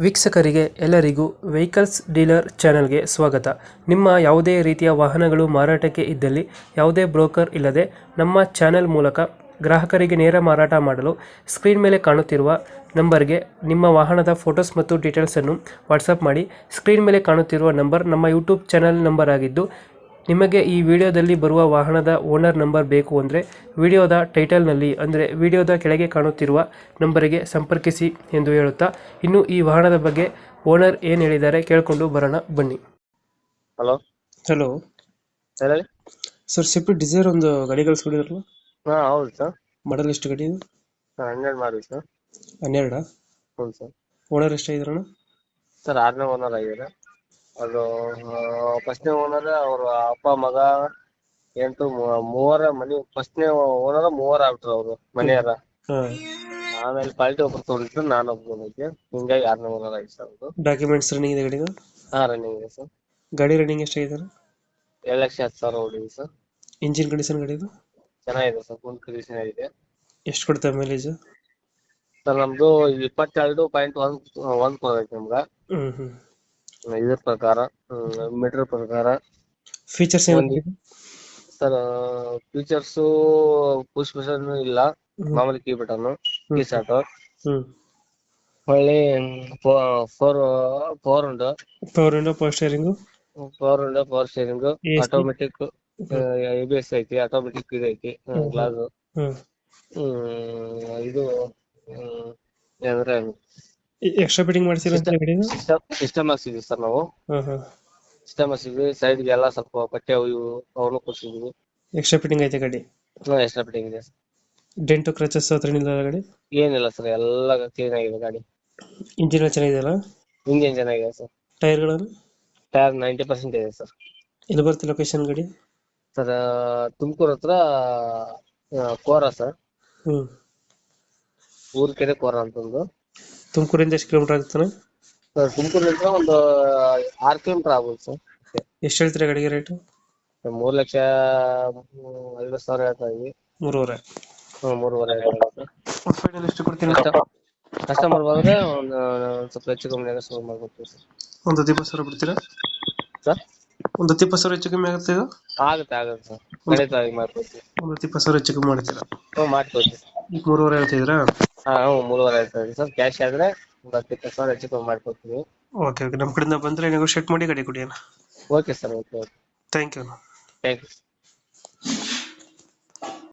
ವೀಕ್ಷಕರಿಗೆ ಎಲ್ಲರಿಗೂ vehicles dealer ಚಾನೆಲ್ಗೆ ಸ್ವಾಗತ. ನಿಮ್ಮ ಯಾವುದೇ ರೀತಿಯ ವಾಹನಗಳು ಮಾರಾಟಕ್ಕೆ ಇದ್ದಲ್ಲಿ ಯಾವುದೇ ಬ್ರೋಕರ್ ಇಲ್ಲದೆ ನಮ್ಮ ಚಾನೆಲ್ ಮೂಲಕ ಗ್ರಾಹಕರಿಗೆ ನೇರ ಮಾರಾಟ ಮಾಡಲು ಸ್ಕ್ರೀನ್ ಮೇಲೆ ಕಾಣುತ್ತಿರುವ ನಂಬರ್ಗೆ ನಿಮ್ಮ ವಾಹನದ ಫೋಟೋಸ್ ಮತ್ತು ಡೀಟೇಲ್ಸನ್ನು ವಾಟ್ಸಪ್ ಮಾಡಿ. ಸ್ಕ್ರೀನ್ ಮೇಲೆ ಕಾಣುತ್ತಿರುವ ನಂಬರ್ ನಮ್ಮ ಯೂಟ್ಯೂಬ್ ಚಾನೆಲ್ ನಂಬರ್ ಆಗಿದ್ದು, ನಿಮಗೆ ಈ ವಿಡಿಯೋದಲ್ಲಿ ಬರುವ ವಾಹನದ ಓನರ್ ನಂಬರ್ ಬೇಕು ಅಂದರೆ ವಿಡಿಯೋದ ಟೈಟಲ್ನಲ್ಲಿ ಅಂದರೆ ವಿಡಿಯೋದ ಕೆಳಗೆ ಕಾಣುತ್ತಿರುವ ನಂಬರಿಗೆ ಸಂಪರ್ಕಿಸಿ ಎಂದು ಹೇಳುತ್ತಾ, ಇನ್ನು ಈ ವಾಹನದ ಬಗ್ಗೆ ಓನರ್ ಏನು ಹೇಳಿದ್ದಾರೆ ಕೇಳಿಕೊಂಡು ಬರೋಣ ಬನ್ನಿ. ಹಲೋ ಹಲೋ ಹೇಳಿ. ಸರ್, ಸ್ವಿಫ್ಟ್ ಡಿಸೈರ್ ಒಂದು ಗಾಡಿ ಕಳಿಸ್ಕೊಡಿದ್ರಲ್ಲ, ಹಾ ಹೌದು ಸರ್. ಮಾಡಲ್ ಎಷ್ಟು ಗಾಡಿ ಇದು? 12 ಮಾಡಿ ಸರ್. 12? ಹೌದು ಸರ್. ಓನರ್ ಎಷ್ಟಾಗಿದ್ರಣ? ಸರ್ 6ನೇ ಓನರ್ ಆಗಿದೆ. ಅದು ಫಸ್ಟ್ನೇ ಓನರ್ ಅವ್ರ ಅಪ್ಪ ಮಗ ಎಂಟು ಮೂವರ ಮನೆ. ಫಸ್ಟ್ನೇ ಓನರ್ ಮೂವರ ಆಗ್ಬಿಟ್ರು ಅವರು ಮನೆಯವರ. ಹಾಂ. ಆಮೇಲೆ ಪಾಲ್ಟಿ ಒಬ್ರು ತೊಗೊಂಡಿದ್ರು, ನಾನು ಒಬ್ಬನಿದ್ದೆ. ಹಿಂಗಾಗಿ 6ನೇ ಓನರ್ ಆಗಿದೆ ಸರ್. ಅದು ಡಾಕ್ಯುಮೆಂಟ್ಸ್ ರನ್ನಿಂಗ್ ಇದೆ ಗಾಡಿದು? ಹಾ ರನ್ನಿಂಗ್ ಇದೆ ಸರ್. ಗಾಡಿ ರನ್ನಿಂಗ್ ಎಷ್ಟಾಗಿದೆ? 7,10,000 ಹೊಡಿದೆ ಸರ್. ಇಂಜಿನ್ ಕಂಡೀಷನ್ ಗಾಡಿದು ಚೆನ್ನಾಗಿದೆ ಸರ್, ಫುಲ್ ಕಂಡೀಷನ್ ಆಗಿದೆ. ಎಷ್ಟು ಕೊಡ್ತೇವೆ ಮೈಲೇಜ್? ಸರ್ ನಮ್ದು 22.1 ಕೊಡೈತೆ ನಮ್ಗೆ. ಇದ್ರ ಪ್ರಕಾರ ಮೀಟರ್ ಪ್ರಕಾರ. ಫೀಚರ್ಸ್ ಏನು? ಸರ್ ಫೀಚರ್ಸ್ ಪುಷ್ ಬಟನ್ ಇಲ್ಲ, ಮಾಮೂಲಿ ಕೀ ಬಟನ್, ಕೀ ಸ್ಟಾರ್ಟ್. ಹೊಳ್ಳಿ ಪವರ್ ಉಂಟು, power window, power steering, power steering, automatic ABS ಐತಿ, ಆಟೋಮೆಟಿಕ್ ಇದೈತಿ, ಗ್ಲಾಸ್. ಇದು ಏನಂದ್ರೆ ಎಕ್ಸ್ಟ್ರಾ ಫಿಟ್ಟಿಂಗ್ ಮಾಡ್ಸಿರ ಸಿಸ್ಟಮ್ ಹಾಕ್ಸಿದ್ವಿ ಸರ್ ನಾವು. ಸಿಸ್ಟಮ್ ಹಾಕ್ಸಿದ್ವಿ, ಸೈಡ್ಗೆ ಎಲ್ಲ ಸ್ವಲ್ಪ ಬಟ್ಟೆ ಅವನು ಕೊಡ್ಸಿದ್ವಿ. ಎಕ್ಸ್ಟ್ರಾ ಫಿಟ್ಟಿಂಗ್ ಐತೆ ಗಾಡಿ? ಎಕ್ಸ್ಟ್ರಾ ಫಿಟ್ಟಿಂಗ್ ಇದೆ ಸರ್. ಡೆಂಟು ಕ್ರಚಸ್ ಹತ್ರ ಏನಿಲ್ಲ ಗಾಡಿ? ಏನಿಲ್ಲ ಸರ್, ಎಲ್ಲ ಕ್ಲೀನ್ ಆಗಿದೆ ಗಾಡಿ. ಇಂಜಿನ್ ಚೆನ್ನಾಗಿದೆಯಲ್ಲ? ಇಂಜಿನ್ ಚೆನ್ನಾಗಿದೆ ಸರ್. ಟೈರ್ಗಳನ್ನು? ಟೈರ್ 90% ಇದೆ ಸರ್. ಎಲ್ಲಿ ಬರುತ್ತೆ ಲೊಕೇಶನ್ ಗಾಡಿ? ಸರ್ ತುಮಕೂರು ಹತ್ರ ಕೋರ ಸರ್. ಊರ್ ಕೆರೆ ಕೋರ ಅಂತಂದು. ತುಮಕೂರಿಂದ ಎಷ್ಟು ಕಿಲೋಮೀಟರ್ ಆಗುತ್ತಾನೆ? ಸರ್ ತುಮಕೂರಿಂದ ಒಂದು 6 ಕಿಲೋಮೀಟರ್ ಆಗ್ಬೋದು ಸರ್. ಎಷ್ಟು ಹೇಳ್ತೀರಾ ಗಾಡಿಗೆ ರೇಟು? 3,50,000 ಹೇಳ್ತಾ ಇದ್ವಿ. 3.5? 3.5 ಹೇಳ್ತಾ. ಫೈನಲ್ ಎಷ್ಟು ಕೊಡ್ತೀನಿ? ಕಸ್ಟಮರ್ ಬಂದ್ರೆ ಒಂದು ಸ್ವಲ್ಪ ಹೆಚ್ಚು ಕಮ್ಮಿ ಶುರು ಮಾಡ್ಕೊಡ್ತೀವಿ ಸರ್. ಒಂದು 20,000 ಬಿಡ್ತೀರಾ ಸರ್? ಒಂದು 20,000 ಹೆಚ್ಚು ಕಮ್ಮಿ ಆಗುತ್ತೆ ಇದು? ಆಗುತ್ತೆ ಸರ್, ಖಂಡಿತ ಮಾಡ್ಕೊಡ್ತೀವಿ. ಒಂದು 20,000 ಹೆಚ್ಚು ಕಮ್ಮಿ ಮಾಡ್ತೀರಾ? ಮಾಡ್ಕೊಡ್ತೀವಿ. 3.5 ಹೇಳ್ತಿದ್ದೀರಾ? ಹಾ 3.5 ಹೇಳ್ತಾ ಇದ್ದೀವಿ ಸರ್. ಕ್ಯಾಶ್ ಆದ್ರೆ ಒಂದು 10,000 ಹೆಚ್ಚು ಕಮ್ಮಿ ಮಾಡ್ಕೊಡ್ತೀವಿ. ಓಕೆ, ನಮ್ಮ ಕಡೆಯಿಂದ ಬಂದರೆ ನೆಗೋಷಿಯೇಟ್ ಮಾಡಿ ಗಾಡಿ ಕೊಡಿ. Okay sir, okay. Thank you. Thank you.